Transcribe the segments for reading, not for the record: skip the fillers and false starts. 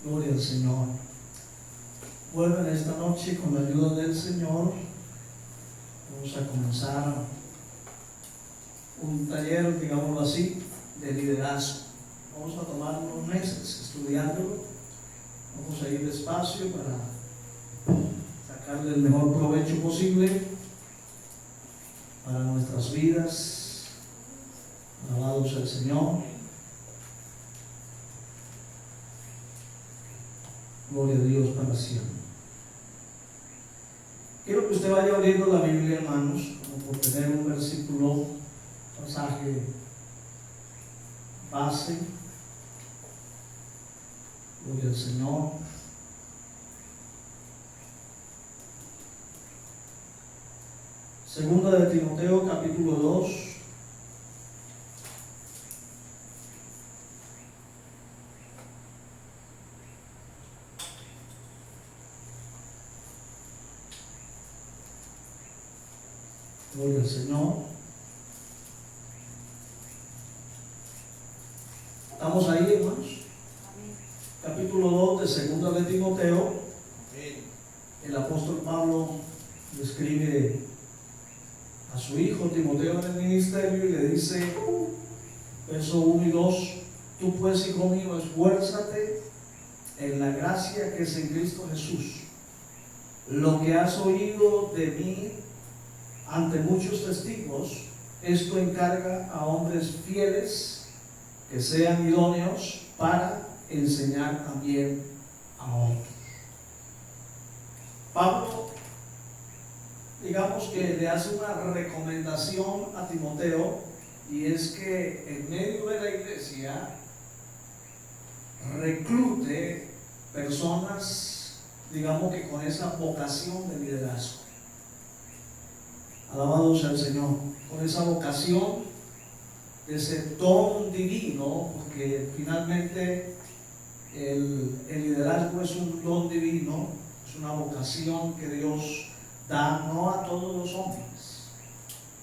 Gloria al Señor. Bueno, en esta noche, con la ayuda del Señor, vamos a comenzar un taller, digámoslo así, de liderazgo. Vamos a tomar unos meses estudiándolo. Vamos a ir despacio para sacarle el mejor provecho posible para nuestras vidas. Alabado sea el Señor. Gloria a Dios para siempre. Quiero que usted vaya abriendo la Biblia, hermanos, como por tener un versículo, pasaje base. Gloria al Señor. Segunda de Timoteo, capítulo 2. Gloria al Señor. ¿Estamos ahí, hermanos? Amén. Capítulo 2 de Segunda de Timoteo. Amén. El apóstol Pablo le escribe a su hijo Timoteo en el ministerio y le dice, verso 1 y 2: Tú pues, hijo mío, esfuérzate en la gracia que es en Cristo Jesús. Lo que has oído de mí ante muchos testigos, esto encarga a hombres fieles que sean idóneos para enseñar también a otros. Pablo, digamos que le hace una recomendación a Timoteo, y es que en medio de la iglesia reclute personas, digamos que con esa vocación de liderazgo. Alabado sea el Señor, con esa vocación, ese don divino, porque finalmente el liderazgo es un don divino, es una vocación que Dios da no a todos los hombres.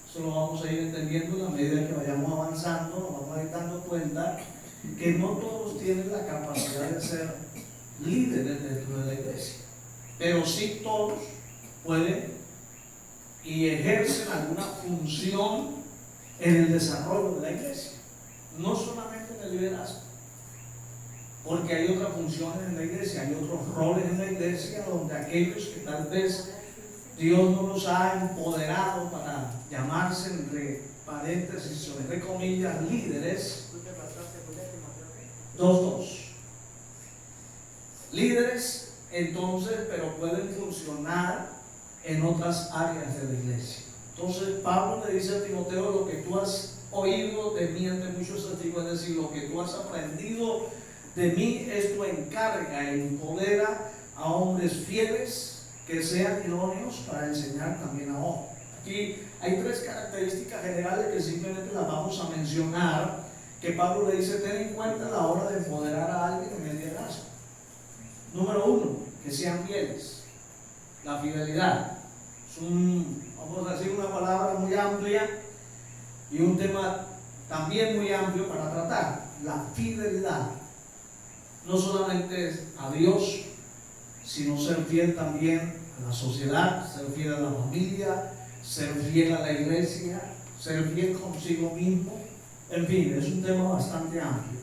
Eso lo vamos a ir entendiendo en la medida que vayamos avanzando, nos vamos a ir dando cuenta que no todos tienen la capacidad de ser líderes dentro de la iglesia, pero sí todos pueden y ejercen alguna función en el desarrollo de la iglesia, no solamente en el liderazgo, porque hay otras funciones en la iglesia, hay otros roles en la iglesia donde aquellos que tal vez Dios no los ha empoderado para llamarse, entre paréntesis o entre comillas, líderes. 2:2 líderes, entonces, pero pueden funcionar en otras áreas de la iglesia. Entonces Pablo le dice a Timoteo: lo que tú has oído de mí ante muchos testigos, es decir, lo que tú has aprendido de mí, esto encarga e empodera a hombres fieles que sean idóneos para enseñar también a otros. Aquí hay tres características generales que simplemente las vamos a mencionar, que Pablo le dice: ten en cuenta a la hora de empoderar a alguien en el liderazgo. Número 1, que sean fieles. La fidelidad es vamos a decir, una palabra muy amplia y un tema también muy amplio para tratar. La fidelidad, no solamente a Dios, sino ser fiel también a la sociedad, ser fiel a la familia, ser fiel a la iglesia, ser fiel consigo mismo. En fin, es un tema bastante amplio.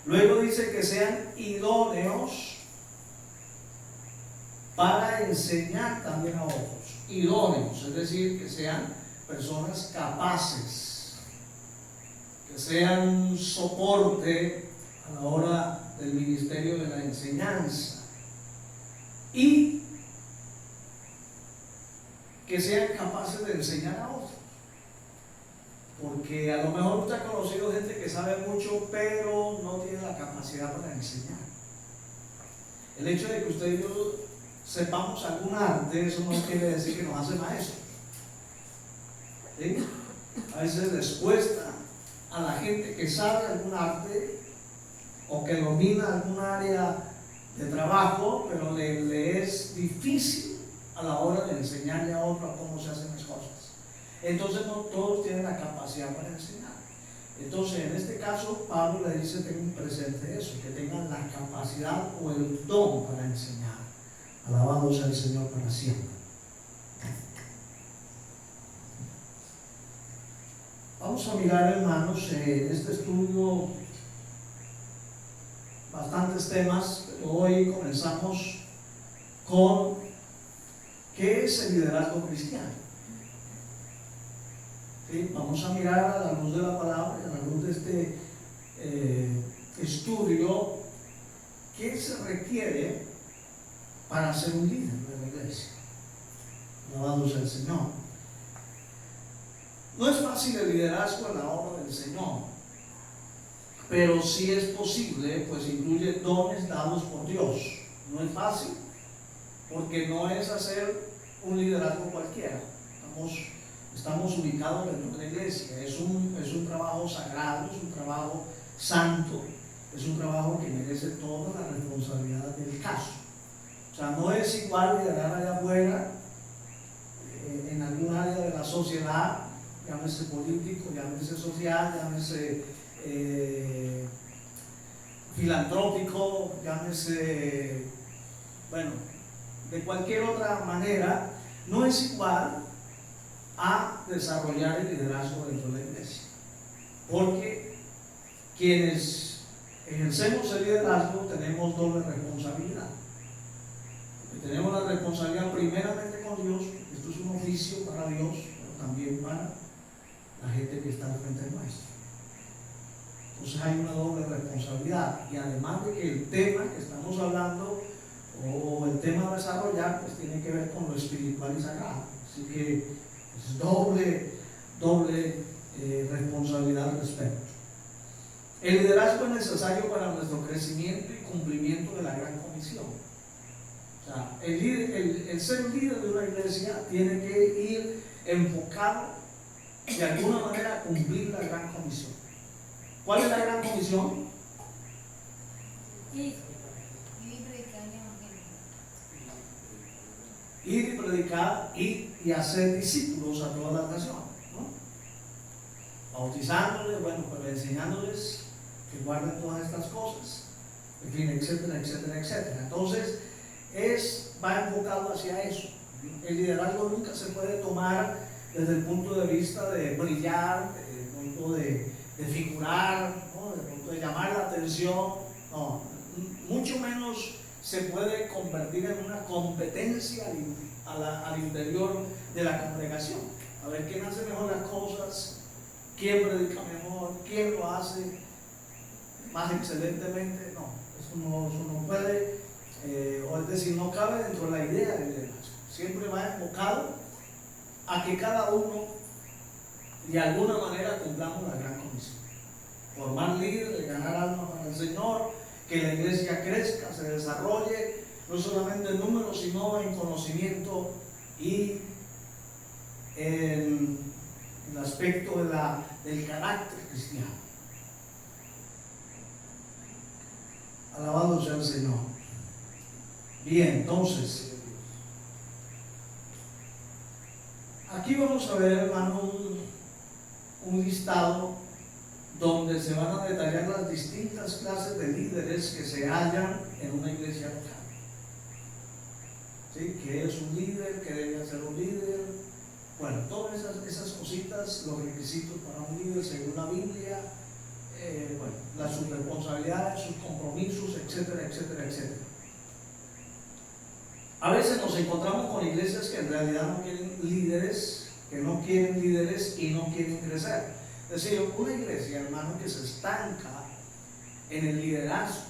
Luego dice que sean idóneos para enseñar también a otros. Idóneos, es decir, que sean personas capaces, que sean soporte a la hora del ministerio de la enseñanza, y que sean capaces de enseñar a otros. Porque a lo mejor usted ha conocido gente que sabe mucho, pero no tiene la capacidad para enseñar. El hecho de que usted y yo sepamos algún arte, eso no quiere decir que nos hace maestros. ¿Sí? A veces les cuesta a la gente que sabe algún arte o que domina algún área de trabajo, pero le es difícil a la hora de enseñarle a otros cómo se hacen las cosas. Entonces no todos tienen la capacidad para enseñar. Entonces, en este caso, Pablo le dice: tengan presente eso, que tengan la capacidad o el don para enseñar. Alabado sea el Señor para siempre. Vamos a mirar, hermanos, en este estudio bastantes temas, pero hoy comenzamos con ¿qué es el liderazgo cristiano? ¿Sí? Vamos a mirar a la luz de la palabra, a la luz de este estudio, ¿qué se requiere para ser un líder de la iglesia? Alabado sea el Señor. No es fácil el liderazgo en la obra del Señor, pero sí es posible, pues incluye dones dados por Dios. No es fácil, porque no es hacer un liderazgo cualquiera. Estamos ubicados dentro de la iglesia. Es un trabajo sagrado, es un trabajo santo, es un trabajo que merece toda la responsabilidad del caso. O sea, no es igual liderar allá afuera, en algún área de la sociedad, llámese político, llámese social, llámese filantrópico, llámese, bueno, de cualquier otra manera. No es igual a desarrollar el liderazgo dentro de la iglesia, porque quienes ejercemos el liderazgo tenemos doble responsabilidad. Tenemos la responsabilidad primeramente con Dios, esto es un oficio para Dios, pero también para la gente que está al frente nuestro. Entonces hay una doble responsabilidad, y además de que el tema que estamos hablando o el tema a desarrollar pues tiene que ver con lo espiritual y sagrado, así que es doble responsabilidad al respecto. El liderazgo es necesario para nuestro crecimiento y cumplimiento de la gran comisión. O sea, el ser líder de una iglesia tiene que ir enfocado de alguna manera a cumplir la gran comisión. ¿Cuál es la gran comisión? Ir y predicar y hacer discípulos a todas las naciones, ¿no? Bautizándoles, bueno, pues enseñándoles que guarden todas estas cosas, en fin, etcétera, etcétera, etcétera. Entonces, va enfocado hacia eso. El liderazgo nunca se puede tomar desde el punto de vista de brillar, desde el punto de figurar, ¿no? Desde el punto de llamar la atención. No, mucho menos se puede convertir en una competencia al interior de la congregación. A ver quién hace mejor las cosas, quién predica mejor, quién lo hace más excelentemente. No, eso no puede, o es decir, no cabe dentro de la idea del liderazgo. Siempre va enfocado a que cada uno de alguna manera cumplamos la gran comisión: formar líderes, ganar almas para el Señor, que la iglesia crezca, se desarrolle, no solamente en números, sino en conocimiento y en el aspecto del carácter cristiano. Alabado sea el Señor. Bien, entonces, aquí vamos a ver, hermano, un listado donde se van a detallar las distintas clases de líderes que se hallan en una iglesia local. ¿Sí? ¿Qué es un líder? ¿Qué debe ser un líder? Bueno, todas esas cositas, los requisitos para un líder según la Biblia, sus responsabilidades, sus compromisos, etcétera, etcétera, etcétera. A veces nos encontramos con iglesias que en realidad no quieren líderes, que no quieren líderes y no quieren crecer. Es decir, una iglesia, hermano, que se estanca en el liderazgo,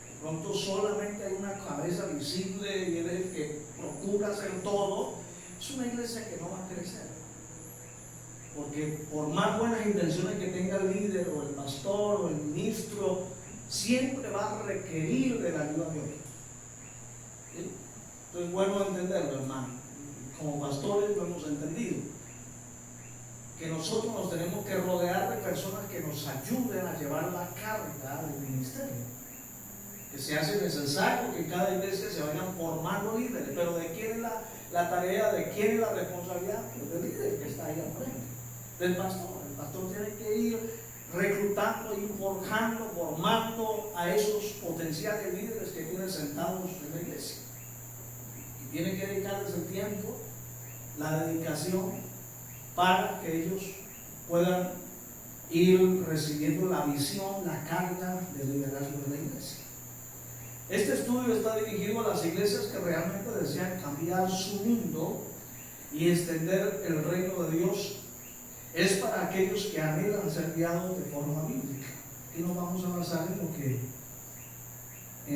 de pronto solamente hay una cabeza visible y él es el que procura hacer todo, es una iglesia que no va a crecer. Porque por más buenas intenciones que tenga el líder o el pastor o el ministro, siempre va a requerir de la ayuda de otros. ¿Sí? Entonces es bueno entenderlo, hermano. Como pastores lo hemos entendido, que nosotros nos tenemos que rodear de personas que nos ayuden a llevar la carga del ministerio. Que se hace necesario que en cada iglesia se vayan formando líderes, pero ¿de quién es la tarea, de quién es la responsabilidad? Pues del líder que está ahí al frente, del pastor. El pastor tiene que ir reclutando y forjando, formando a esos potenciales líderes que tienen sentados en la iglesia. Y tiene que dedicarles el tiempo, la dedicación, para que ellos puedan ir recibiendo la visión, la carga del liderazgo de la iglesia. Este estudio está dirigido a las iglesias que realmente desean cambiar su mundo y extender el reino de Dios. Es para aquellos que anhelan ser guiados de forma bíblica. Y nos vamos a basar en lo que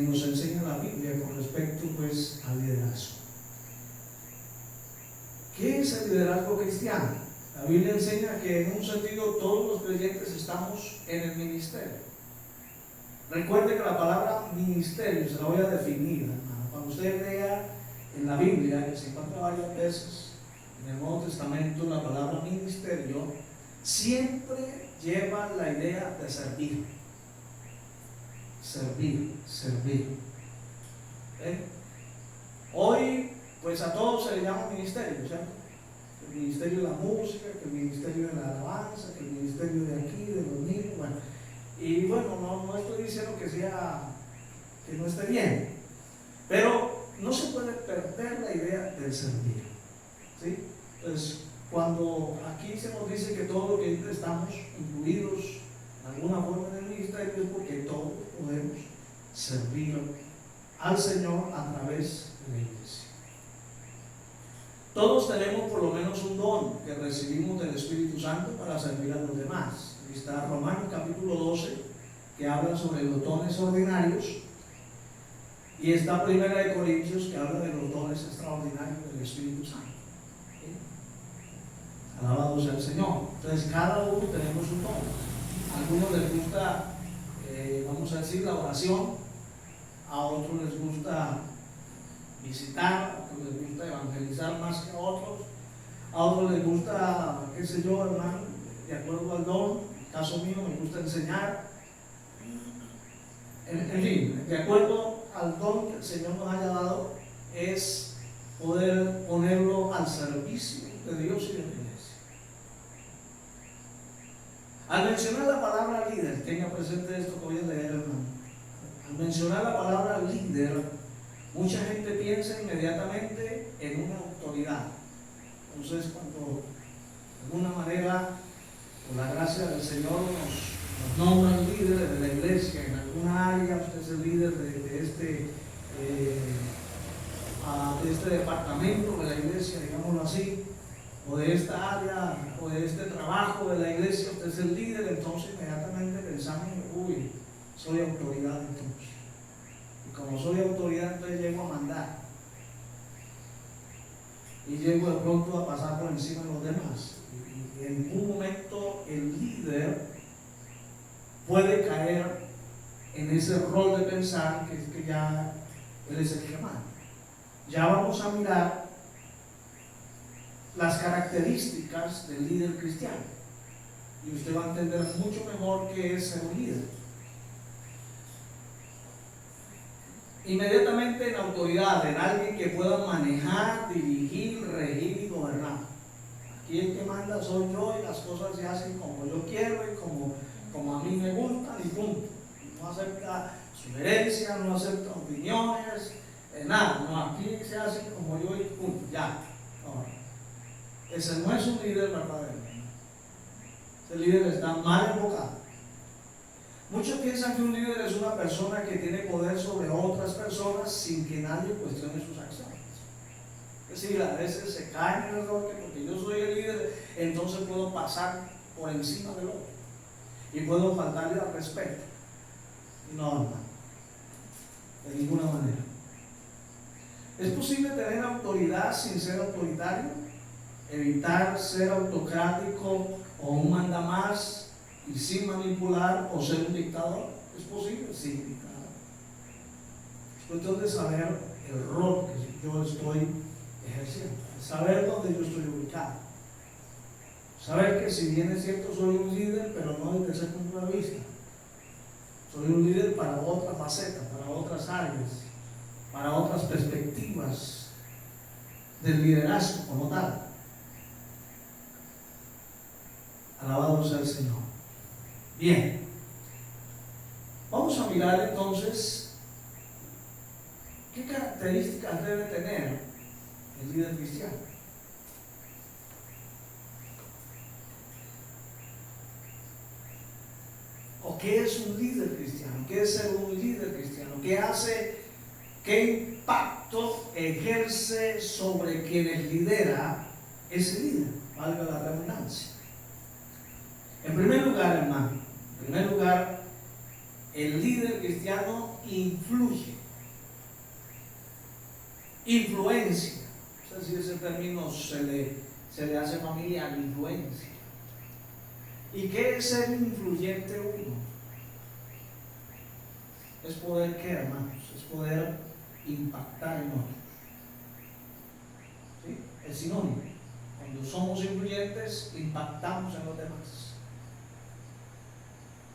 nos enseña la Biblia con respecto pues al liderazgo. ¿Qué es el liderazgo cristiano? La Biblia enseña que en un sentido todos los creyentes estamos en el ministerio. Recuerde que la palabra ministerio se la voy a definir, hermano. Cuando usted lea en la Biblia, que se encuentra varias veces en el Nuevo Testamento, la palabra ministerio siempre lleva la idea de servir. Servir. Hoy, pues a todos se le llama ministerio, ¿cierto? El ministerio de la música, que el ministerio de la alabanza, que el ministerio de aquí, de los niños, bueno. Y bueno, no estoy diciendo que no esté bien, pero no se puede perder la idea del servir, ¿sí? Entonces, cuando aquí se nos dice que todos los que estamos incluidos de alguna forma en el ministerio, es porque todos podemos servir al Señor a través de la iglesia. Todos tenemos por lo menos un don que recibimos del Espíritu Santo para servir a los demás. Está Romanos capítulo 12, que habla sobre los dones ordinarios, y está Primera de Corintios, que habla de los dones extraordinarios del Espíritu Santo. ¿Sí? Alabado sea el Señor. Entonces cada uno tenemos un don. A algunos les gusta, vamos a decir, la oración, a otros les gusta visitar, a otros les gusta evangelizar más que a otros les gusta, qué sé yo, hermano, de acuerdo al don. Caso mío, me gusta enseñar, en fin, de acuerdo al don que el Señor nos haya dado, es poder ponerlo al servicio de Dios y de la iglesia. Al mencionar la palabra líder, tenga presente esto que voy a leer, hermano. Al mencionar la palabra líder, mucha gente piensa inmediatamente en una autoridad. Entonces, cuando de alguna manera, por la gracia del Señor, nos nombran líderes de la iglesia en alguna área, usted es el líder de este departamento de la iglesia, digámoslo así, o de esta área, o de este trabajo de la iglesia, usted es el líder, entonces inmediatamente pensamos, uy, soy autoridad entonces. Y como soy autoridad, entonces llego a mandar. Y llego de pronto a pasar por encima de los demás. Y en un momento el líder puede caer en ese rol de pensar que ya él es el que manda. Ya vamos a mirar las características del líder cristiano y usted va a entender mucho mejor qué es ser un líder. Inmediatamente en autoridad, en alguien que pueda manejar, dirigir, regir y gobernar. Aquí el que manda soy yo y las cosas se hacen como yo quiero y como a mí me gustan y punto. No acepta sugerencias, no acepta opiniones, nada. No, aquí se hace como yo y punto, ya. No. Ese no es un líder verdadero. Ese líder está mal enfocado. Muchos piensan que un líder es una persona que tiene poder sobre otras personas sin que nadie cuestione sus acciones. Es decir, a veces se cae en el error que porque yo soy el líder, entonces puedo pasar por encima del otro y puedo faltarle al respeto. No, de ninguna manera. ¿Es posible tener autoridad sin ser autoritario? ¿Evitar ser autocrático o un mandamás y sin manipular o ser un dictador? ¿Es posible? Sí, claro. Es cuestión de saber el rol que yo estoy ejerciendo, saber dónde yo estoy ubicado, saber que si bien es cierto soy un líder, pero no desde ese punto de vista. Soy un líder para otra faceta, para otras áreas, para otras perspectivas del liderazgo como tal. Alabado sea el Señor. Bien, vamos a mirar entonces qué características debe tener el líder cristiano. ¿O qué es un líder cristiano? ¿Qué es ser un líder cristiano? ¿Qué hace? ¿Qué impacto ejerce sobre quienes lidera ese líder? Valga la redundancia. En primer lugar, hermano, en primer lugar, el líder cristiano influye, influencia. No sé si ese término se le hace familiar, influencia. ¿Y qué es ser influyente uno? Es poder, ¿qué, hermanos? Es poder impactar en otros. ¿Sí? Es sinónimo. Cuando somos influyentes, impactamos en los demás.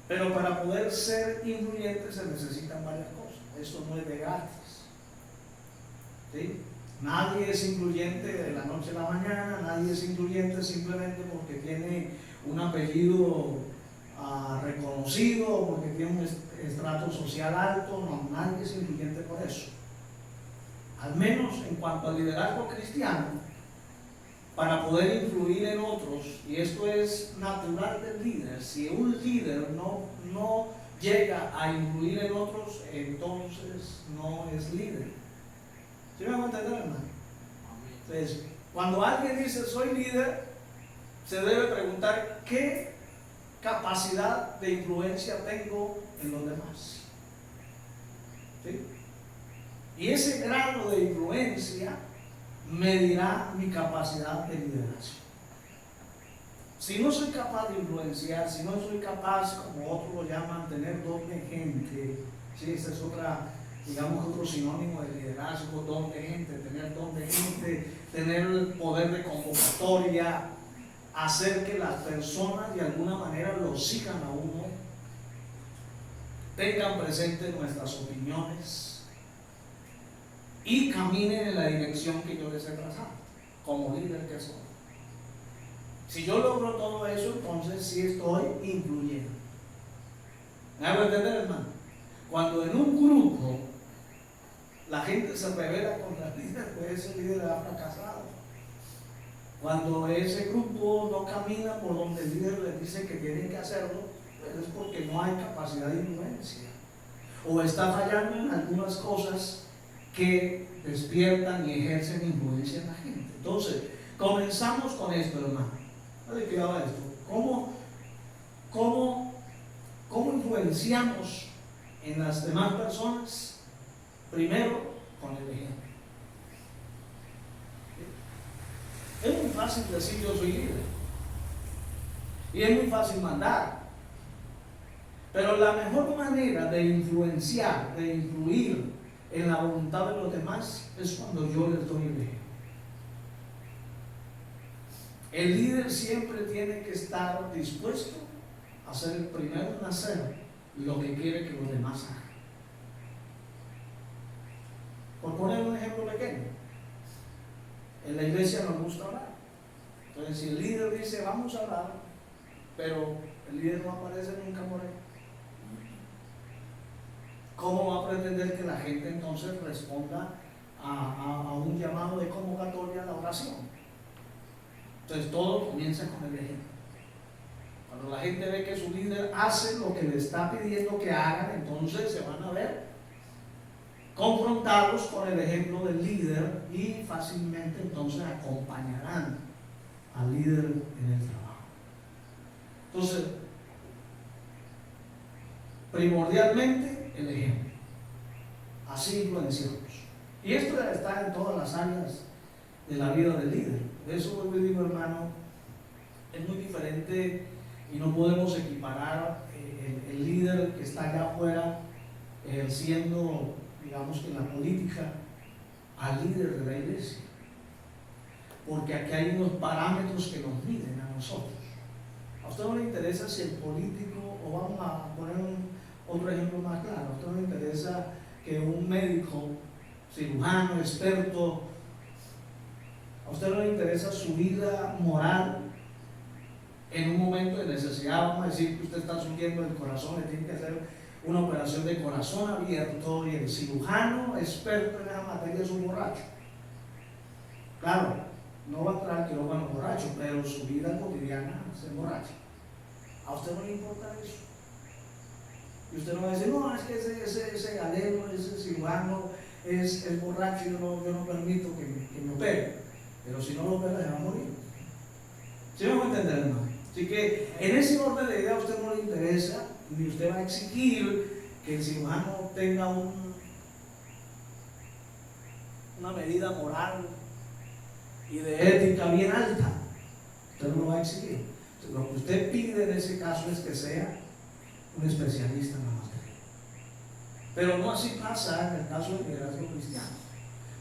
Pero para poder ser influyentes se necesitan varias cosas. Esto no es de gratis. ¿Sí? Nadie es influyente de la noche a la mañana, nadie es influyente simplemente porque tiene un apellido reconocido o porque tiene un estrato social alto. No, nadie es influyente por eso. Al menos en cuanto al liderazgo cristiano, para poder influir en otros, y esto es natural del líder. Si un líder no llega a influir en otros, entonces no es líder. ¿Sí me van a entender, hermano? Entonces, cuando alguien dice soy líder, se debe preguntar qué capacidad de influencia tengo en los demás. ¿Sí? Y ese grado de influencia medirá mi capacidad de liderazgo. Si no soy capaz de influenciar, si no soy capaz, como otros lo llaman, tener don de gente, ¿sí? Esta es otra, digamos, otro sinónimo de liderazgo, don de gente, tener don de gente, tener el poder de convocatoria, hacer que las personas de alguna manera lo sigan a uno, tengan presente nuestras opiniones y caminen en la dirección que yo les he trazado, como líder que soy. Si yo logro todo eso, entonces sí estoy influyendo. ¿Me hago entender, hermano? Cuando en un grupo la gente se revela contra el líder, pues ese líder ha fracasado. Cuando ese grupo no camina por donde el líder les dice que tienen que hacerlo, pues es porque no hay capacidad de influencia. O está fallando en algunas cosas que despiertan y ejercen influencia en la gente. Entonces, comenzamos con esto, hermano. Dale cuidado a esto. ¿Cómo influenciamos en las demás personas? Primero, con el ejemplo. Es muy fácil decir yo soy líder. Y es muy fácil mandar. Pero la mejor manera de influenciar, de influir en la voluntad de los demás, es cuando yo les doy el ejemplo. El líder siempre tiene que estar dispuesto a ser el primero en hacer lo que quiere que los demás hagan. Por poner un ejemplo pequeño, en la iglesia nos gusta hablar. Entonces, si el líder dice vamos a hablar, pero el líder no aparece nunca por ahí, ¿cómo va a pretender que la gente entonces responda a un llamado de convocatoria a la oración? Entonces todo comienza con el ejemplo. Cuando la gente ve que su líder hace lo que le está pidiendo que hagan, entonces se van a ver confrontados con el ejemplo del líder y fácilmente entonces acompañarán al líder en el trabajo. Entonces, primordialmente el ejemplo. Así influenciamos. Y esto está en todas las áreas de la vida del líder. De eso vuelvo y digo, hermano, es muy diferente y no podemos equiparar el líder que está allá afuera ejerciendo, digamos que la política, al líder de la iglesia. Porque aquí hay unos parámetros que nos miden a nosotros. A usted no le interesa si el político, o vamos a poner otro ejemplo más claro, a usted no le interesa que un médico, cirujano, experto, a usted no le interesa su vida moral, en un momento de necesidad, vamos a decir que usted está sufriendo del corazón, le tiene que hacer una operación de corazón abierto y el cirujano experto en esa materia es un borracho. Claro, no va a entrar al quirófano borracho, pero su vida cotidiana se emborracha. A usted no le importa eso. Y usted no va a decir, no, es que ese galeno, ese cirujano es borracho y yo no permito que me opere. Pero si no lo opera, se va a morir. ¿Sí me va a entender, hermano? Así que en ese orden de idea a usted no le interesa, ni usted va a exigir que el cirujano tenga una medida moral y de ética bien alta. Usted no lo va a exigir. Lo que usted pide en ese caso es que sea un especialista en la materia. Pero no así pasa en el caso del liderazgo cristiano,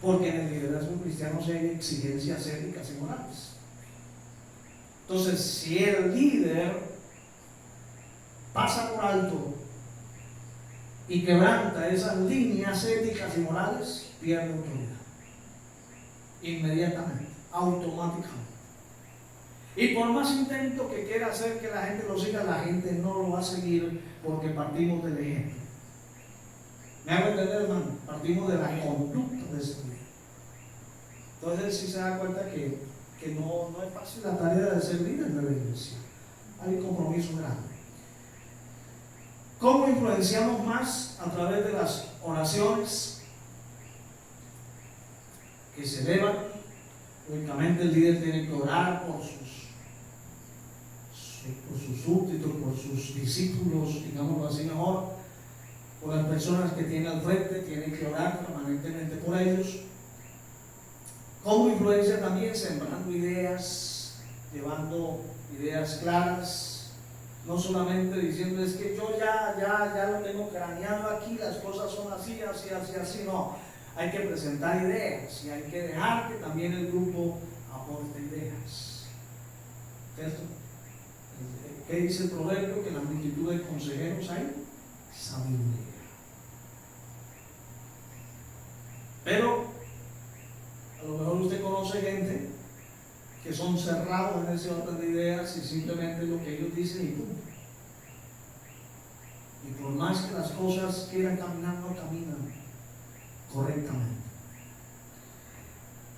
porque en el liderazgo cristiano sí hay exigencias éticas y morales. Entonces, si el líder pasa por alto y quebranta esas líneas éticas y morales, pierde autoridad. Inmediatamente, automáticamente. Y por más intento que quiera hacer que la gente lo siga, la gente no lo va a seguir porque partimos del ejemplo. ¿Me hago entender, hermano? Partimos de la conducta de ese líder. Entonces, si se da cuenta que no es fácil la tarea de ser líder de la iglesia. Hay un compromiso grande. ¿Cómo influenciamos más? A través de las oraciones que se elevan. Únicamente el líder tiene que orar por sus súbditos, por sus discípulos, digámoslo así mejor, por las personas que tiene al frente, tiene que orar permanentemente por ellos. ¿Cómo influencia también? Sembrando ideas, llevando ideas claras, no solamente diciendo es que yo ya lo tengo craneado aquí, las cosas son así, no. Hay que presentar ideas y hay que dejar que también el grupo aporte ideas. ¿Cierto? ¿Qué dice el proverbio? Que en la multitud de consejeros hay sabiduría. Pero a lo mejor usted conoce gente que son cerrados en ese orden de ideas y simplemente lo que ellos dicen y punto. Y por más que las cosas quieran caminar, no caminan correctamente.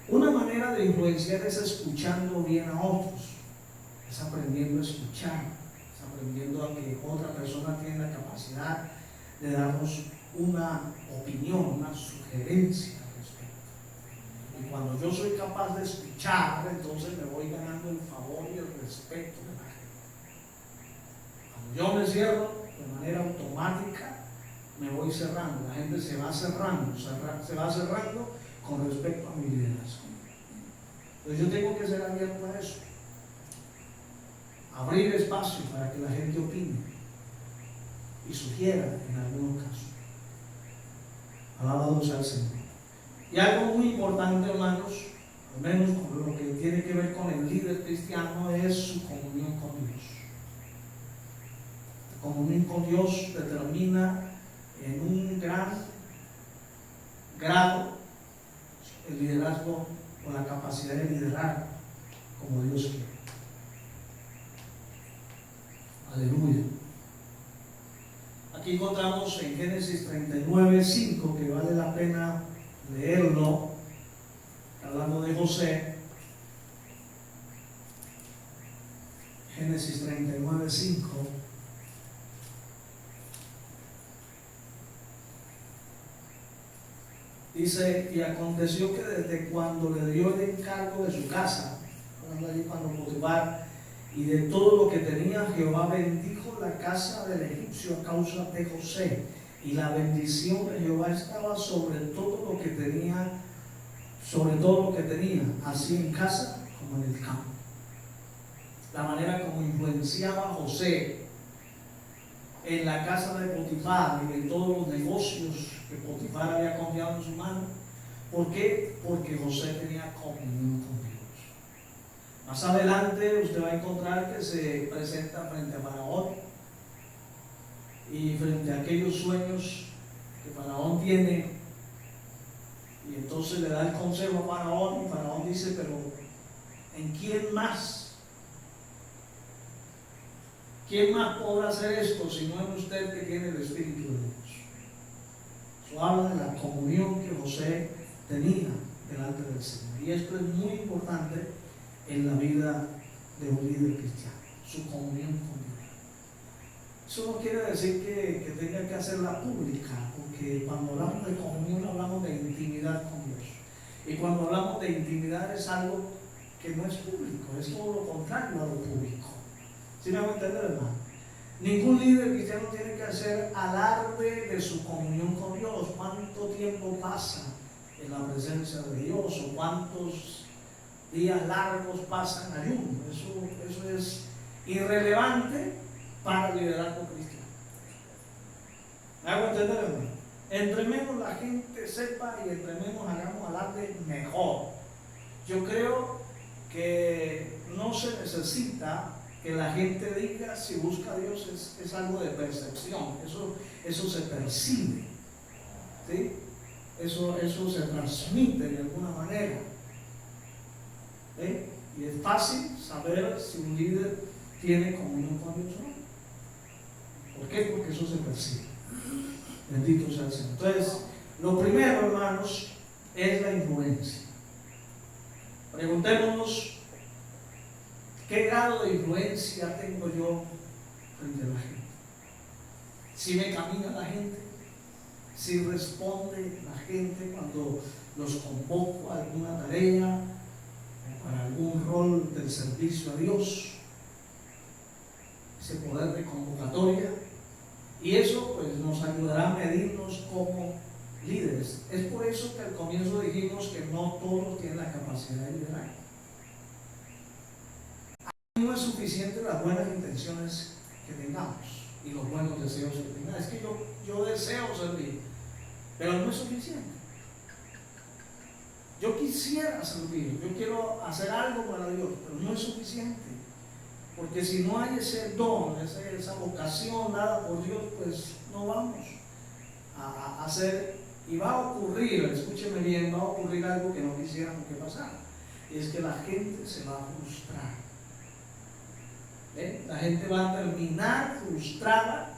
Una manera de influenciar es escuchando bien a otros, es aprendiendo a escuchar, es aprendiendo a que otra persona tiene la capacidad de darnos una opinión, una sugerencia al respecto. Y cuando yo soy capaz de escuchar, entonces me voy ganando el favor y el respeto de la gente. Cuando yo me cierro de manera automática, me voy cerrando, la gente se va cerrando con respecto a mi liderazgo. Entonces yo tengo que ser abierto a eso, abrir espacio para que la gente opine y sugiera en algunos casos. Alabado sea el Señor. Y algo muy importante, hermanos, al menos con lo que tiene que ver con el líder cristiano, es su comunión con Dios. La comunión con Dios determina en un gran grado el liderazgo o la capacidad de liderar como Dios quiere. Aleluya. Aquí encontramos en Génesis 39:5, que vale la pena leerlo, hablando de José. Génesis 39:5. Dice, y aconteció que desde cuando le dio el encargo de su casa, cuando Potifar, y de todo lo que tenía, Jehová bendijo la casa del egipcio a causa de José, y la bendición de Jehová estaba sobre todo lo que tenía, así en casa como en el campo. La manera como influenciaba a José en la casa de Potifar y en todos los negocios que Potifar había confiado en su mano. ¿Por qué? Porque José tenía comunión con Dios. Más adelante usted va a encontrar que se presenta frente a Faraón y frente a aquellos sueños que Faraón tiene, y entonces le da el consejo a Faraón y Faraón dice, pero ¿en quién más ¿Quién más podrá hacer esto si no es usted que tiene el Espíritu de Dios? Eso habla de la comunión que José tenía delante del Señor. Y esto es muy importante en la vida de un líder cristiano, su comunión con Dios. Eso no quiere decir que tenga que hacerla pública, porque cuando hablamos de comunión hablamos de intimidad con Dios. Y cuando hablamos de intimidad es algo que no es público, es todo lo contrario a lo público. ¿Sí me van a entender, hermano? Ningún líder cristiano tiene que hacer alarde de su comunión con Dios. ¿Cuánto tiempo pasa en la presencia de Dios? ¿O cuántos días largos pasan en ayuno? Eso es irrelevante para el liderazgo cristiano. ¿Me hago entender, hermano? Entre menos la gente sepa y entre menos hagamos alarde, mejor. Yo creo que no se necesita que la gente diga si busca a Dios, es algo de percepción, eso se percibe, ¿sí? Eso se transmite de alguna manera, ¿sí? Y es fácil saber si un líder tiene comunión con Dios o no. ¿Por qué? Porque eso se percibe. Bendito sea el Señor. Entonces, lo primero, hermanos, es la influencia. Preguntémonos, ¿qué grado de influencia tengo yo frente a la gente? Si me camina la gente, si responde la gente cuando los convoco a alguna tarea, para algún rol del servicio a Dios, ese poder de convocatoria. Y eso pues nos ayudará a medirnos como líderes. Es por eso que al comienzo dijimos que no todos tienen la capacidad de liderar. No es suficiente las buenas intenciones que tengamos y los buenos deseos que tengamos. Es que yo deseo servir, pero no es suficiente. Yo quisiera servir, yo quiero hacer algo para Dios, pero no es suficiente. Porque si no hay ese don, esa vocación dada por Dios, pues no vamos a hacer, y va a ocurrir, escúcheme bien, va a ocurrir algo que no quisiéramos que pasara. Y es que la gente se va a frustrar. La gente va a terminar frustrada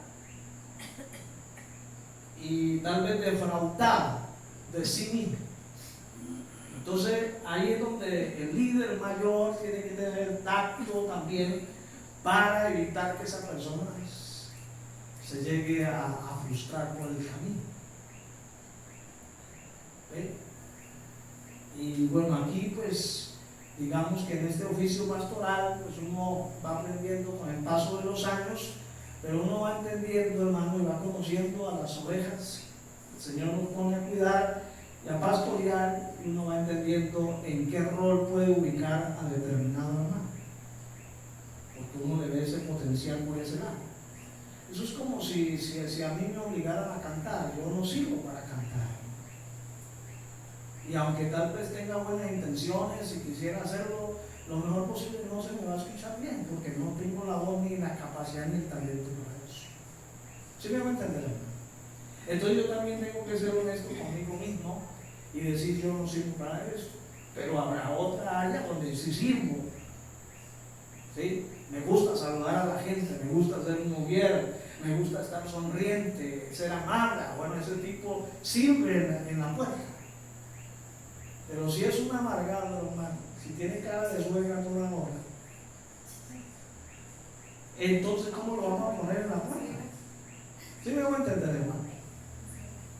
y tal vez defraudada de sí misma. Entonces ahí es donde el líder mayor tiene que tener tacto también para evitar que esa persona se llegue a frustrar por el camino. Y bueno, aquí pues digamos que en este oficio pastoral pues uno va aprendiendo con el paso de los años, pero uno va entendiendo, hermano, y va conociendo a las ovejas. El Señor nos pone a cuidar y a pastorear, y uno va entendiendo en qué rol puede ubicar a determinado hermano, porque uno le ve ese potencial por ese lado. Eso es como si a mí me obligaran a cantar. Yo no sirvo para cantar. Y aunque tal vez tenga buenas intenciones y quisiera hacerlo lo mejor posible, no se me va a escuchar bien, porque no tengo la voz ni la capacidad ni el talento para eso. ¿Sí me va a entender? Entonces yo también tengo que ser honesto conmigo mismo y decir, yo no sirvo para eso, pero habrá otra área donde sí sirvo. ¿Sí? Me gusta saludar a la gente, me gusta ser un mujer, me gusta estar sonriente, ser amable. Bueno, ese tipo sirve en la puerta. Pero si es un amargado, hermano, si tiene cara de suegra toda hora, entonces ¿cómo lo vamos a poner en la puerta? ¿Sí me voy a entender, hermano?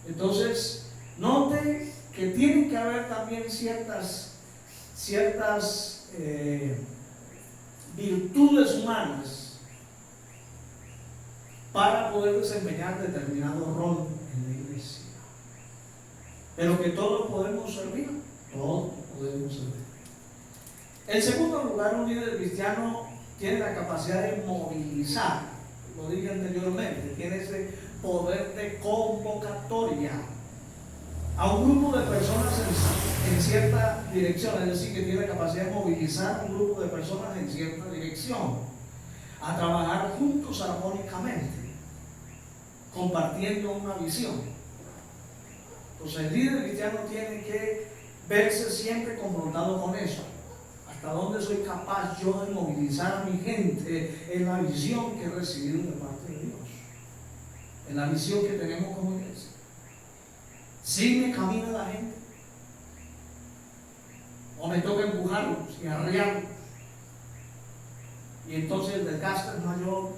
Entonces, note que tienen que haber también ciertas virtudes humanas para poder desempeñar determinado rol en la iglesia. Pero que todos podemos servir, todos podemos servir. En segundo lugar, un líder cristiano tiene la capacidad de movilizar, lo dije anteriormente, tiene ese poder de convocatoria a un grupo de personas en cierta dirección, es decir, que tiene la capacidad de movilizar a un grupo de personas en cierta dirección, a trabajar juntos armónicamente, compartiendo una visión. Entonces el líder cristiano tiene que verse siempre confrontado con eso. hasta dónde soy capaz yo de movilizar a mi gente en la visión que he recibido de parte de Dios, en la visión que tenemos como iglesia. ¿Sí me camina la gente? ¿O me toca empujarlos y arrearlos? Y entonces el desgaste es mayor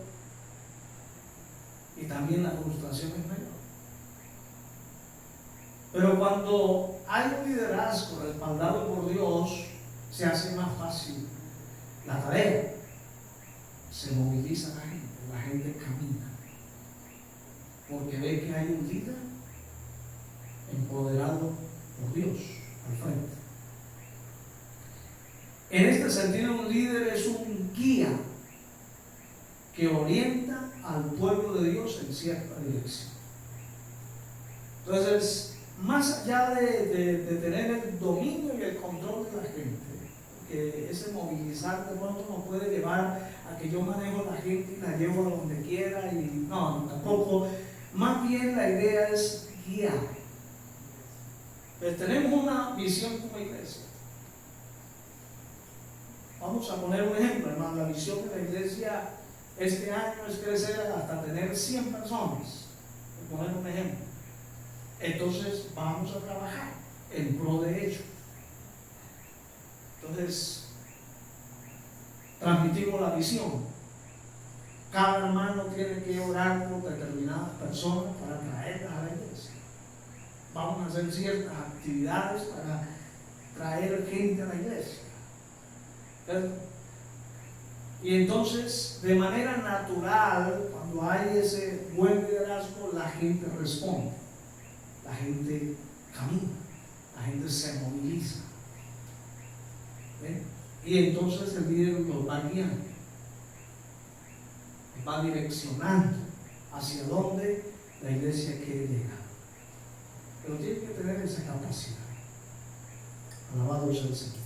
y también la frustración es mayor. Pero cuando hay un liderazgo respaldado por Dios, se hace más fácil la tarea. Se moviliza la gente camina, porque ve que hay un líder empoderado por Dios al frente. En este sentido, un líder es un guía que orienta al pueblo de Dios en cierta dirección. Entonces, más allá de tener el dominio y el control de la gente, que ese movilizar de pronto nos puede llevar a que yo manejo a la gente y la llevo a donde quiera, y no, tampoco. Más bien la idea es guiar. Pues tenemos una visión como iglesia. Vamos a poner un ejemplo, hermano. La visión de la iglesia este año es crecer hasta tener 100 personas. Por poner un ejemplo. Entonces vamos a trabajar en pro de ello. Entonces transmitimos la visión. Cada hermano tiene que orar por determinadas personas para traerlas a la iglesia. Vamos a hacer ciertas actividades para traer gente a la iglesia. ¿Cierto? Y entonces, de manera natural, cuando hay ese buen liderazgo, la gente responde, la gente camina, la gente se moviliza. ¿Ven? Y entonces el líder los va guiando, los va direccionando hacia donde la iglesia quiere llegar. Pero tiene que tener esa capacidad, alabado sea el Señor,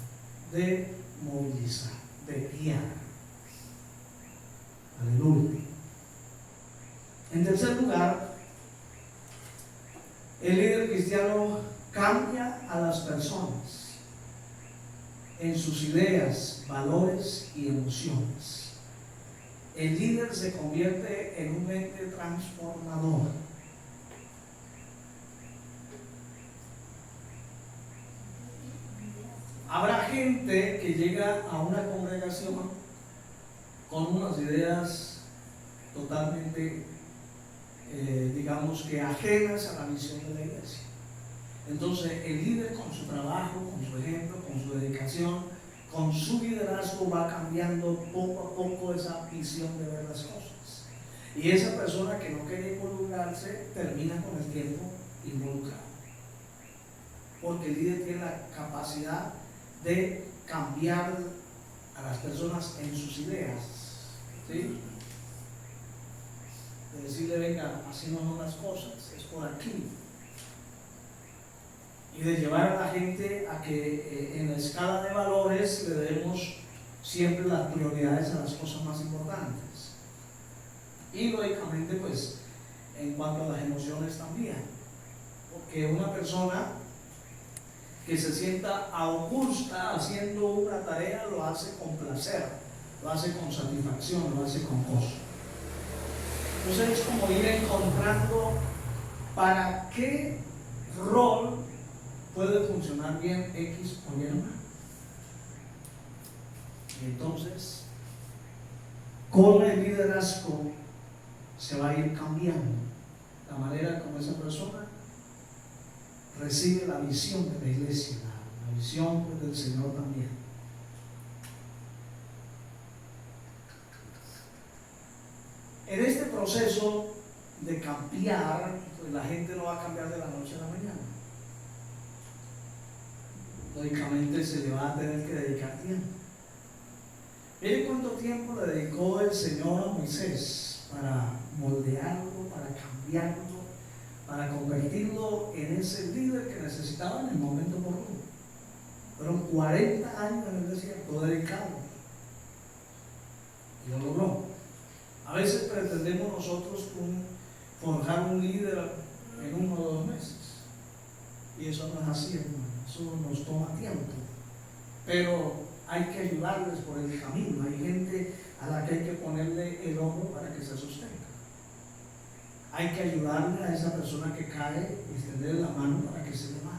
de movilizar, de guiar. Aleluya. En tercer lugar, el líder cristiano cambia a las personas en sus ideas, valores y emociones. El líder se convierte en un ente transformador. Habrá gente que llega a una congregación con unas ideas totalmente, digamos que ajenas a la misión de la iglesia. Entonces el líder, con su trabajo, con su ejemplo, con su dedicación, con su liderazgo, va cambiando poco a poco esa visión de ver las cosas. Y esa persona que no quería involucrarse termina con el tiempo involucrado, porque el líder tiene la capacidad de cambiar a las personas en sus ideas, ¿sí? De decirle, venga, así no son las cosas, es por aquí. Y de llevar a la gente a que en la escala de valores le demos siempre las prioridades a las cosas más importantes. Y lógicamente, pues, en cuanto a las emociones también. Porque una persona que se sienta augusta haciendo una tarea lo hace con placer, lo hace con satisfacción, lo hace con gozo. Entonces es como ir encontrando para qué rol puede funcionar bien X o Y hermano. Y entonces, con el liderazgo se va a ir cambiando la manera como esa persona recibe la visión de la iglesia, la visión pues, del Señor también. En este proceso de cambiar, pues la gente no va a cambiar de la noche a la mañana. Lógicamente se le va a tener que dedicar tiempo. Mire cuánto tiempo le dedicó el Señor a Moisés para moldearlo, para cambiarlo, para convertirlo en ese líder que necesitaba en el momento oportuno. Fueron 40 años en el desierto dedicados y lo logró. A veces pretendemos nosotros forjar un líder en 1 o 2 meses, y eso no es así, hermano. Eso nos toma tiempo, pero hay que ayudarles por el camino. Hay gente a la que hay que ponerle el hombro para que se sostenga. Hay que ayudarle a esa persona que cae y extenderle la mano para que se levante.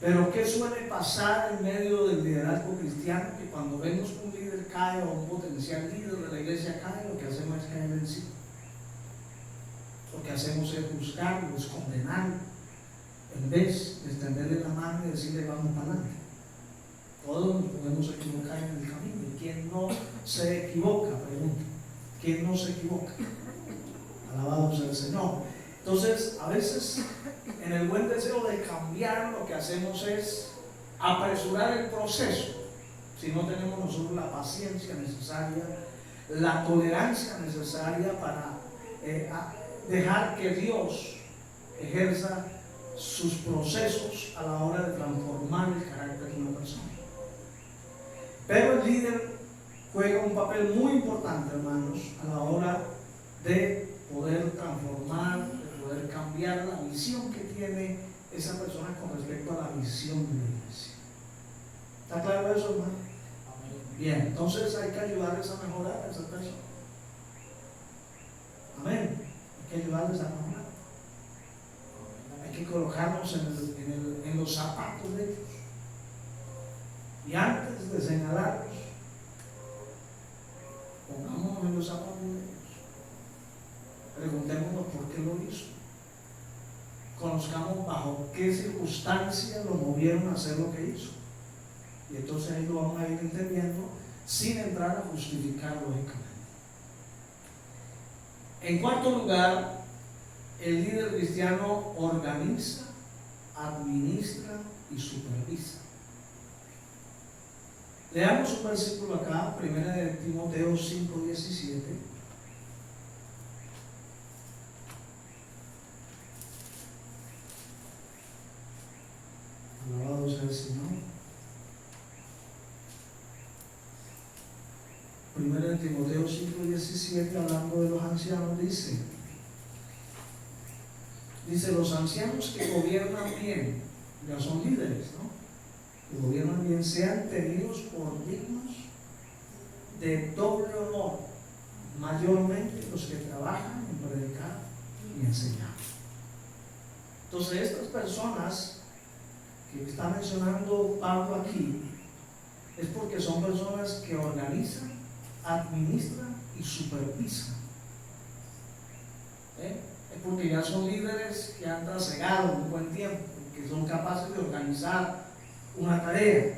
Pero ¿qué suele pasar en medio del liderazgo cristiano? Que cuando vemos que un líder cae o un potencial líder de la iglesia cae, lo que hacemos es caer encima. Lo que hacemos es buscarlo, es condenarlo, en vez de extenderle la mano y decirle vamos para adelante. Todos nos podemos equivocar en el camino. ¿Y quién no se equivoca? Pregunto. ¿Quién no se equivoca? Alabado sea el Señor. Entonces, a veces, en el buen deseo de cambiar, lo que hacemos es apresurar el proceso. Si no tenemos nosotros la paciencia necesaria, la tolerancia necesaria para dejar que Dios ejerza sus procesos a la hora de transformar el carácter de una persona. Pero el líder juega un papel muy importante, hermanos, a la hora de poder transformar, de poder cambiar la visión que tiene esa persona con respecto a la visión de la iglesia. ¿Está claro eso, hermano? Bien, entonces hay que ayudarles a mejorar a esa persona. Amén. Hay que ayudarles a mejorar. Hay que colocarnos en los zapatos de ellos. Y antes de señalarlos, pongámonos en los zapatos de ellos. Preguntémonos por qué lo hizo. Conozcamos bajo qué circunstancias lo movieron a hacer lo que hizo. Y entonces ahí lo vamos a ir entendiendo sin entrar a justificar lógicamente. En cuarto lugar, el líder cristiano organiza, administra y supervisa. Leamos un versículo acá, 1 de Timoteo 5:17. Alabado sea el Señor. 1 de Timoteo 5:17, hablando de los ancianos, dice, los ancianos que gobiernan bien, ya son líderes, ¿no? Que gobiernan bien, sean tenidos por dignos de doble honor, mayormente los que trabajan en predicar y enseñar. Entonces, estas personas que está mencionando Pablo aquí es porque son personas que organizan, administran y supervisan. Es porque ya son líderes que han trasegado un buen tiempo, que son capaces de organizar una tarea,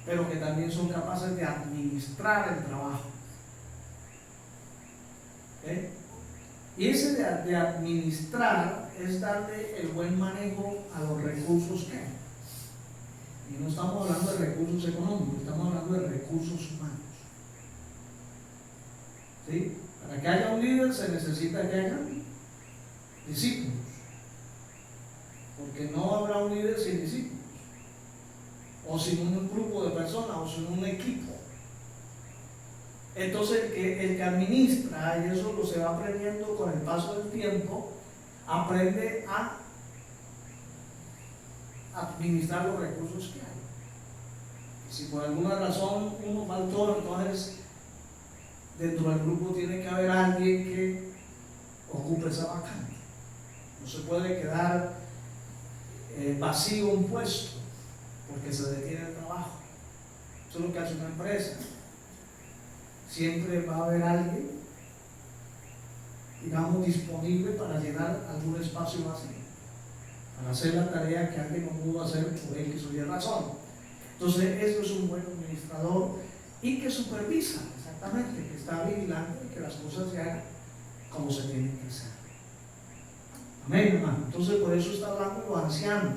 pero que también son capaces de administrar el trabajo. Y ese de administrar es darle el buen manejo a los recursos que hay. Y no estamos hablando de recursos económicos, estamos hablando de recursos humanos. ¿Sí? Para que haya un líder se necesita que haya discípulos, porque no habrá un líder sin discípulos, o sin un grupo de personas, o sin un equipo. Entonces el que administra, y eso lo se va aprendiendo con el paso del tiempo, aprende a administrar los recursos que hay. Y si por alguna razón uno faltó, entonces dentro del grupo tiene que haber alguien que ocupe esa vacante. No se puede quedar vacío un puesto porque se detiene el trabajo. Eso es lo que hace una empresa. Siempre va a haber alguien, digamos, disponible para llenar algún espacio vacío, para hacer la tarea que alguien no pudo hacer por X o Y razón. Entonces, eso es un buen administrador y que supervisa, exactamente, que está vigilando y que las cosas se hagan como se tienen que hacer. Amén, hermano. Entonces, por eso está hablando de los ancianos,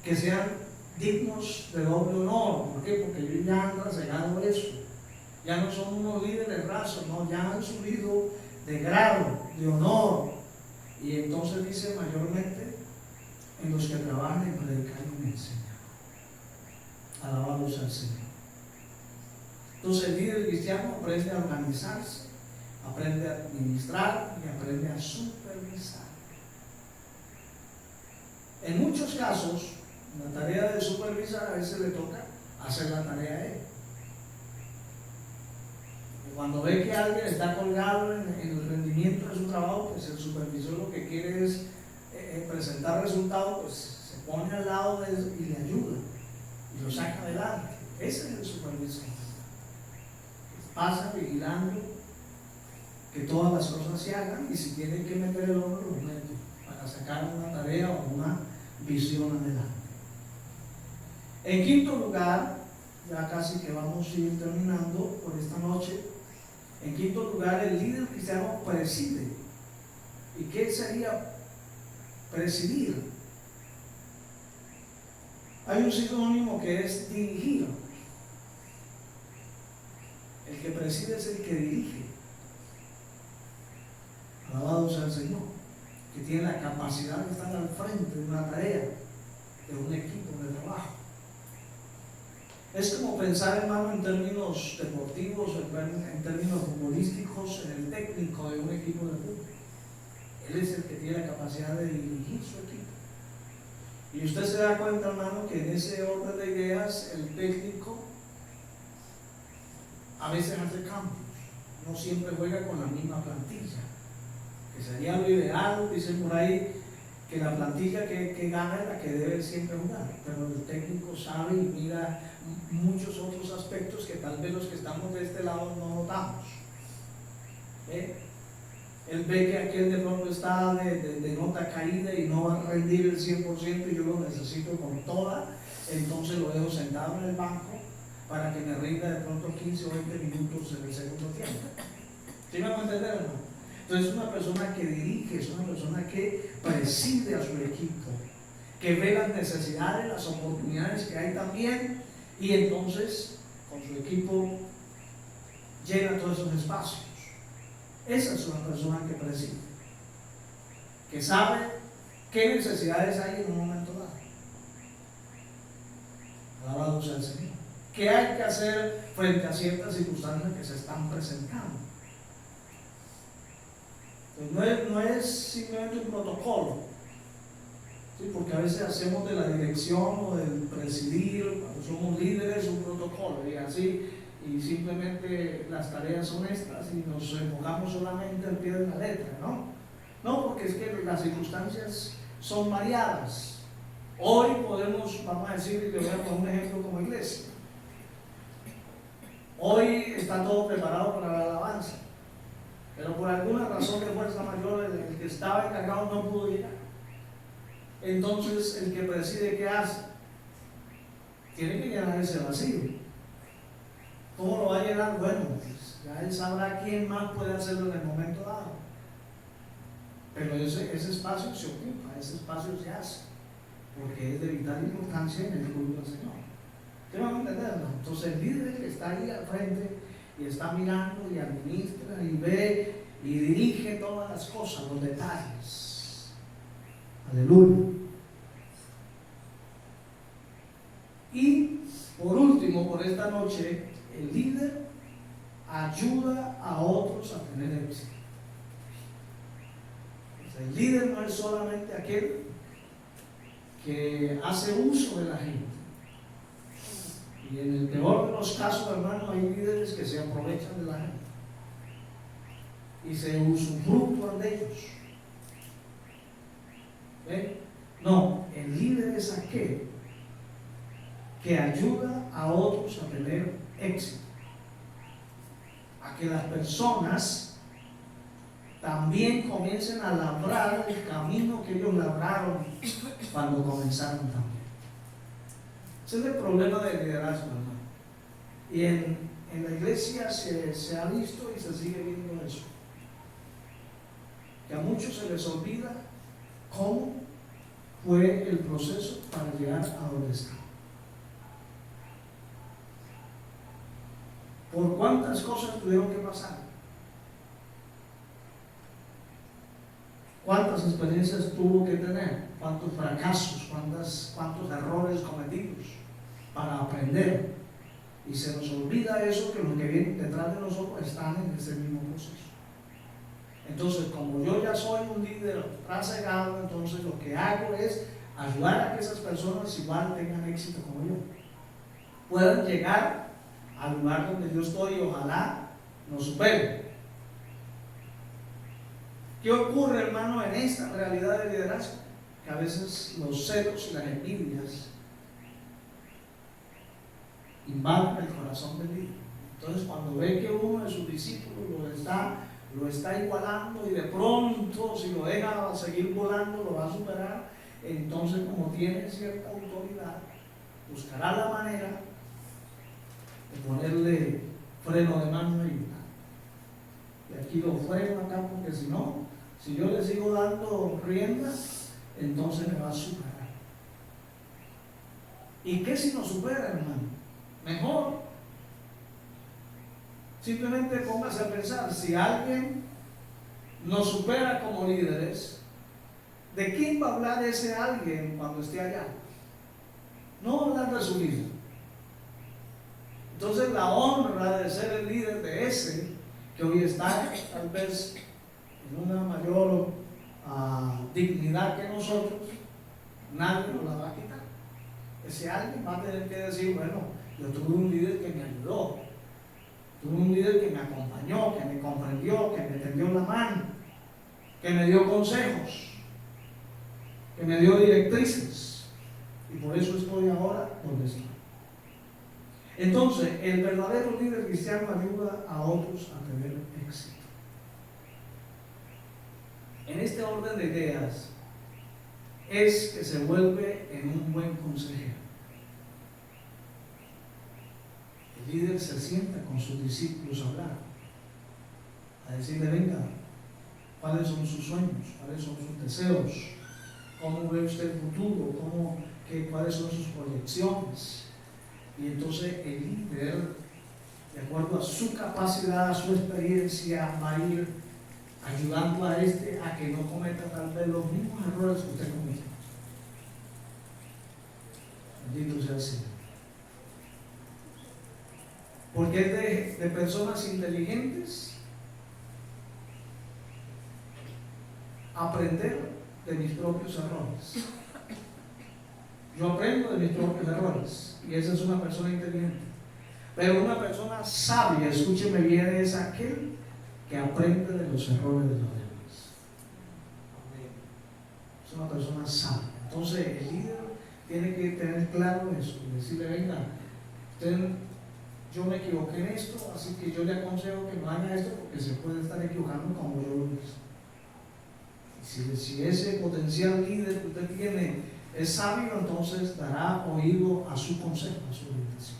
que sean dignos de doble honor. ¿Por qué? Porque ellos ya han trasegado eso. Ya no son unos líderes rasos, no, ya han subido de grado, de honor. Y entonces dice mayormente en los que trabajan en predicar y en enseñar. Alabados al Señor. Entonces el líder cristiano aprende a organizarse, aprende a administrar y aprende a supervisar. En muchos casos, la tarea de supervisar a veces le toca hacer la tarea él. Y cuando ve que alguien está colgado en el rendimiento de su trabajo, pues el supervisor lo que quiere es presentar resultados, pues se pone al lado de él y le ayuda y lo saca adelante. Ese es el supervisor. Pasa vigilando que todas las cosas se hagan, y si tienen que meter el hombro, lo mete para sacar una tarea o una visión adelante. En quinto lugar, ya casi que vamos a ir terminando por esta noche. En quinto lugar, el líder cristiano preside. ¿Y qué sería presidir? Hay un sinónimo que es dirigir. El que preside es el que dirige. Alabado sea el Señor, que tiene la capacidad de estar al frente de una tarea, de un equipo de trabajo. Es como pensar, hermano, en términos deportivos, en términos futbolísticos, en el técnico de un equipo de fútbol. Él es el que tiene la capacidad de dirigir su equipo. Y usted se da cuenta, hermano, que en ese orden de ideas, el técnico a veces hace cambios. No siempre juega con la misma plantilla, que sería lo ideal. Dicen por ahí que la plantilla que gana es la que debe siempre jugar, pero el técnico sabe y mira muchos otros aspectos que tal vez los que estamos de este lado no notamos. Él ve que aquel de pronto está de nota caída y no va a rendir el 100% y yo lo necesito con toda, entonces lo dejo sentado en el banco para que me rinda de pronto 15 o 20 minutos en el segundo tiempo. ¿Sí me va a entender, hermano? Entonces es una persona que dirige, es una persona que preside a su equipo, que ve las necesidades, las oportunidades que hay también, y entonces con su equipo llena todos esos espacios. Esa es una persona que preside, que sabe qué necesidades hay en un momento dado. Alabado sea el Señor. ¿Qué hay que hacer frente a ciertas circunstancias que se están presentando? Pues no es simplemente un protocolo, ¿sí? Porque a veces hacemos de la dirección o del presidir, cuando somos líderes, un protocolo y así, y simplemente las tareas son estas y nos enfocamos solamente al pie de la letra, ¿no? No, porque es que las circunstancias son variadas. Hoy podemos, vamos a decir, y le voy a poner un ejemplo como iglesia. Hoy está todo preparado para la alabanza, pero por alguna razón de fuerza mayor el que estaba encargado no pudo llegar. Entonces el que preside, ¿qué hace? Tiene que llenar ese vacío. ¿Cómo lo va a llenar? Bueno, pues ya él sabrá quién más puede hacerlo en el momento dado. Pero ese espacio se ocupa, ese espacio se hace, porque es de vital importancia en el culto al Señor. ¿Ustedes van a entenderlo? Entonces el líder que está ahí al frente y está mirando y administra y ve y dirige todas las cosas, los detalles. Aleluya. Y por último, por esta noche, el líder ayuda a otros a tener éxito. El líder no es solamente aquel que hace uso de la gente. Y en el peor de los casos, hermano, hay líderes que se aprovechan de la gente y se usufructúan de ellos. No, el líder es aquel que ayuda a otros a tener éxito, a que las personas también comiencen a labrar el camino que ellos labraron cuando comenzaron también. Ese es el problema del liderazgo, hermano. Y en la iglesia se ha visto y se sigue viendo eso. Que a muchos se les olvida cómo fue el proceso para llegar a donde está. Por cuántas cosas tuvieron que pasar. Cuántas experiencias tuvo que tener, cuántos fracasos, cuántos errores cometidos para aprender. Y se nos olvida eso, que los que vienen detrás de nosotros están en ese mismo proceso. Entonces, como yo ya soy un líder trasegado, entonces lo que hago es ayudar a que esas personas igual tengan éxito como yo. puedan llegar al lugar donde yo estoy y ojalá nos superen. ¿Qué ocurre, hermano, en esta realidad de liderazgo? Que a veces los celos y las envidias invaden el corazón del líder. Entonces, cuando ve que uno de sus discípulos lo está igualando y de pronto, si lo deja seguir volando, lo va a superar, entonces, como tiene cierta autoridad, buscará la manera de ponerle freno de mano y aquí lo freno acá, porque si no, si yo le sigo dando riendas, entonces me va a superar. ¿Y qué si nos supera, hermano? Mejor. Simplemente póngase a pensar, si alguien nos supera como líderes, ¿de quién va a hablar ese alguien cuando esté allá? No va a hablar de su líder. Entonces la honra de ser el líder de ese que hoy está tal vez en una mayor dignidad que nosotros, nadie nos la va a quitar. Ese alguien va a tener que decir, bueno, yo tuve un líder que me ayudó, tuve un líder que me acompañó, que me comprendió, que me tendió la mano, que me dio consejos, que me dio directrices, y por eso estoy ahora donde estoy. Entonces, el verdadero líder cristiano ayuda a otros a tener éxito. En este orden de ideas es que se vuelve en un buen consejero. El líder se sienta con sus discípulos a hablar, a decirle, venga, ¿cuáles son sus sueños? ¿Cuáles son sus deseos? ¿Cómo ve usted el futuro? ¿Cuáles son sus proyecciones? Y entonces el líder, de acuerdo a su capacidad, a su experiencia, va a ir ayudando a a que no cometa tal vez los mismos errores que usted cometió. Bendito sea el Señor. Porque es de personas inteligentes aprender de mis propios errores. Yo aprendo de mis propios errores, y esa es una persona inteligente. Pero una persona sabia, escúcheme bien, es aquel que aprende de los errores de los demás. Es una persona sabia. Entonces el líder tiene que tener claro eso, decirle, venga, yo me equivoqué en esto, así que yo le aconsejo que no haga esto porque se puede estar equivocando como yo lo hice. Si ese potencial líder que usted tiene es sabio, entonces dará oído a su consejo, a su orientación.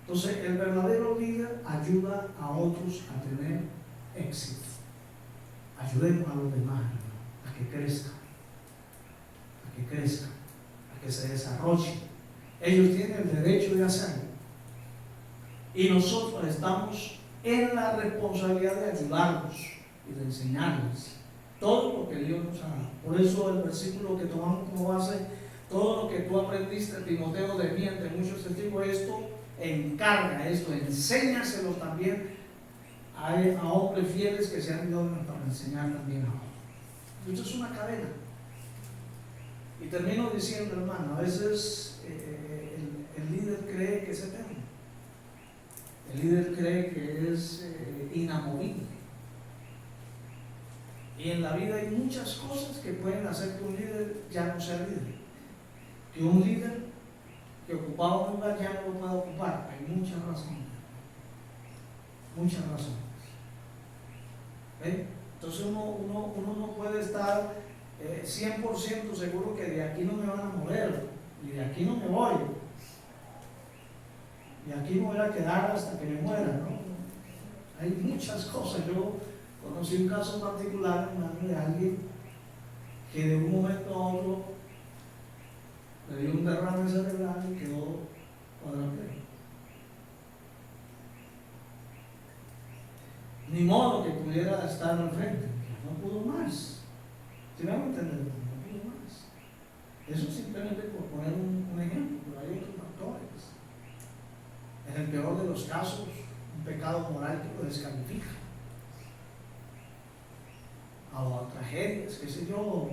Entonces, el verdadero líder ayuda a otros a tener éxito. Ayudemos a los demás, hermano, a que crezcan, a que se desarrollen. Ellos tienen el derecho de hacerlo. Y nosotros estamos en la responsabilidad de ayudarlos y de enseñarles todo lo que Dios nos ha dado. Por eso el versículo que tomamos como base, todo lo que tú aprendiste, Timoteo, de mí, ante muchos testigos, enséñaselo también a hombres fieles que se han ido para enseñar también a otros. Esto es una cadena. Y termino diciendo, hermano, a veces el líder cree que es eterno. El líder cree que es inamovible. Y en la vida hay muchas cosas que pueden hacer que un líder ya no sea líder. Que un líder que ocupaba un lugar ya no lo pueda ocupar. Hay muchas razones. Muchas razones. ¿Ve? Entonces uno no puede estar 100% seguro que de aquí no me van a mover. Y de aquí no me voy. Y aquí me voy a quedar hasta que me muera, ¿no? Hay muchas cosas. Yo conocí un caso particular, hermano, de alguien que de un momento a otro le dio un derrame cerebral y quedó cuadrapléjico. Ni modo que pudiera estar al frente, no pudo más. ¿Sí me van a entender? No pudo más. Eso simplemente por poner un ejemplo, pero hay otros factores. En el peor de los casos, un pecado moral que lo descalifica. A tragedias, qué sé yo,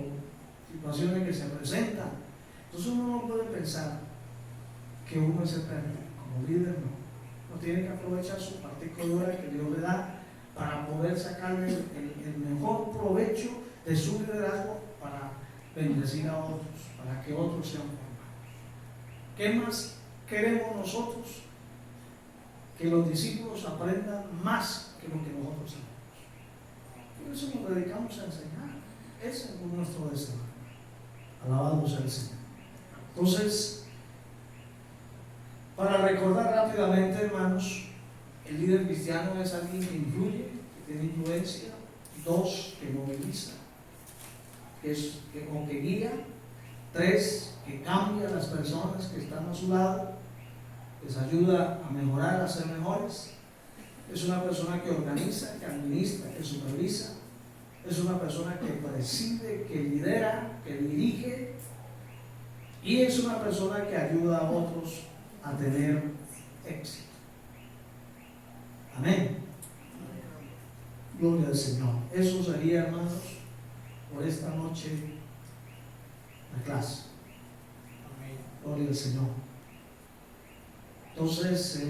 situaciones que se presentan. Entonces uno no puede pensar que uno es eterno. Como líder no. Uno tiene que aprovechar su partido de hora que Dios le da para poder sacarle el mejor provecho de su liderazgo para bendecir a otros, para que otros sean formados. ¿Qué más queremos nosotros? Que los discípulos aprendan más que lo que nosotros sabemos. Por eso nos dedicamos a enseñar. Ese es nuestro deseo. Alabado sea el Señor. Entonces, para recordar rápidamente, hermanos, el líder cristiano es alguien que influye, que tiene influencia. 2, que moviliza, que guía. 3, que cambia a las personas que están a su lado, les ayuda a mejorar, a ser mejores. Es una persona que organiza, que administra, que supervisa. Es una persona que preside, que lidera, que dirige. Y es una persona que ayuda a otros a tener éxito. Amén. Gloria al Señor. Eso sería, hermanos, por esta noche la clase. Gloria al Señor. Entonces,